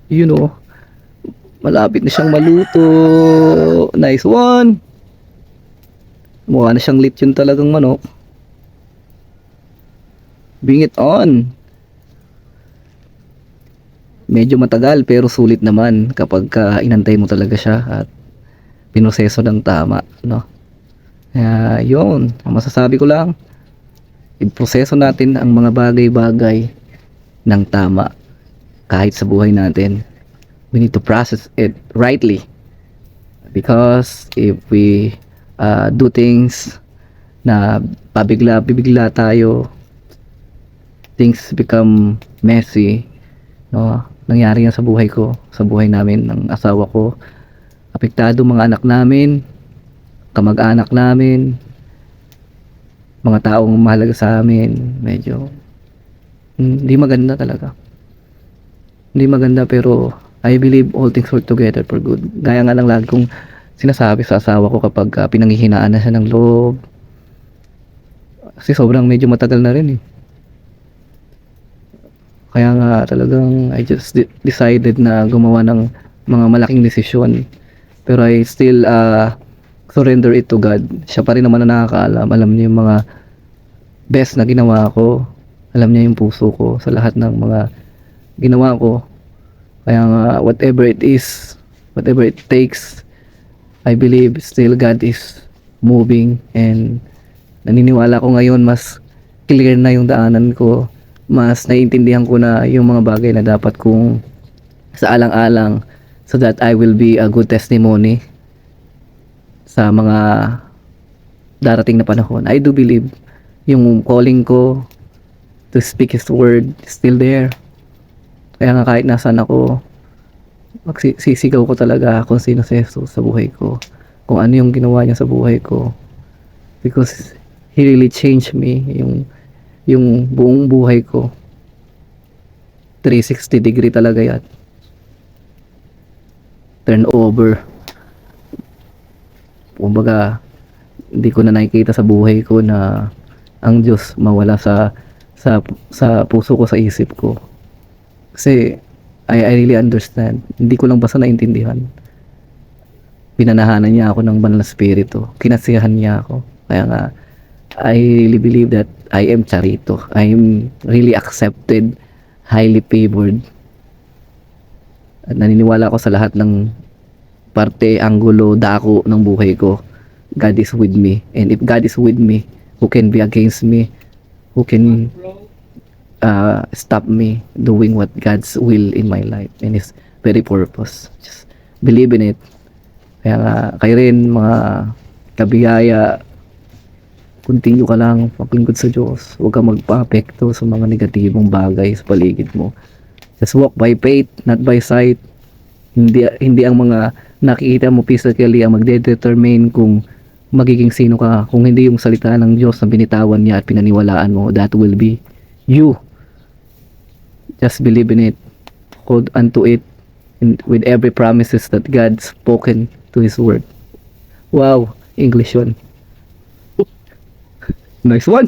You know, malapit na siyang maluto. Nice one. Mukha na siyang lechon talagang manok. Bring it on. Medyo matagal pero sulit naman kapag inantay mo talaga siya at pinoseso ng tama, no? Kaya yun, ang masasabi ko lang, iproseso natin ang mga bagay-bagay ng tama kahit sa buhay natin. We need to process it rightly, because if we do things na pabigla-bibigla tayo, things become messy, no? Nangyari yan sa buhay ko, sa buhay namin ng asawa ko. Apektado mga anak namin, kamag-anak namin, mga taong mahalaga sa amin. Medyo hindi maganda talaga. Hindi maganda, pero I believe all things work together for good. Gaya nga lang lagi kong sinasabi sa asawa ko kapag pinanghihinaan na siya ng loob. Kasi sobrang medyo matagal na rin eh. Kaya nga talagang I just decided na gumawa ng mga malaking desisyon. Pero I still surrender it to God. Siya pa rin naman na nakakaalam. Alam niya yung mga best na ginawa ko. Alam niya yung puso ko sa lahat ng mga ginawa ko. Kaya nga whatever it is, whatever it takes, I believe still God is moving, and naniniwala ko ngayon mas clear na yung daanan ko. Mas naiintindihan ko na yung mga bagay na dapat kong sa alang-alang, so that I will be a good testimony sa mga darating na panahon. I do believe yung calling ko to speak His word is still there. Kaya nga kahit nasan ako, magsisigaw ko talaga kung sino si Jesus sa buhay ko, kung ano yung ginawa niya sa buhay ko, because He really changed me. Yung buong buhay ko 360 degree talaga yan. Turn over. Kumbaga, hindi ko na nakikita sa buhay ko na ang Diyos mawala sa puso ko, sa isip ko. Kasi I really understand. Hindi ko lang basta naintindihan. Pinanahanan niya ako ng banal na spirito. Kinasiyahan niya ako. Kaya nga, I really believe that I am charito. I am really accepted, highly favored. At naniniwala ako sa lahat ng parte, anggulo, dako ng buhay ko. God is with me. And if God is with me, who can be against me? Who can stop me doing what God's will in my life and His very purpose? Just believe in it. Kaya nga, kayo rin mga kabiyaya, continue ka lang maglingkod sa Diyos. Huwag kang magpa-apekto sa mga negatibong bagay sa paligid mo. Just walk by faith, not by sight. Hindi ang mga nakikita mo physically ang magde-determine kung magiging sino ka. Kung hindi yung salita ng Diyos na binitawan niya at pinaniwalaan mo, that will be you. Just believe in it. Hold unto it with every promises that God spoken to His word. Wow, English yun. Nice one.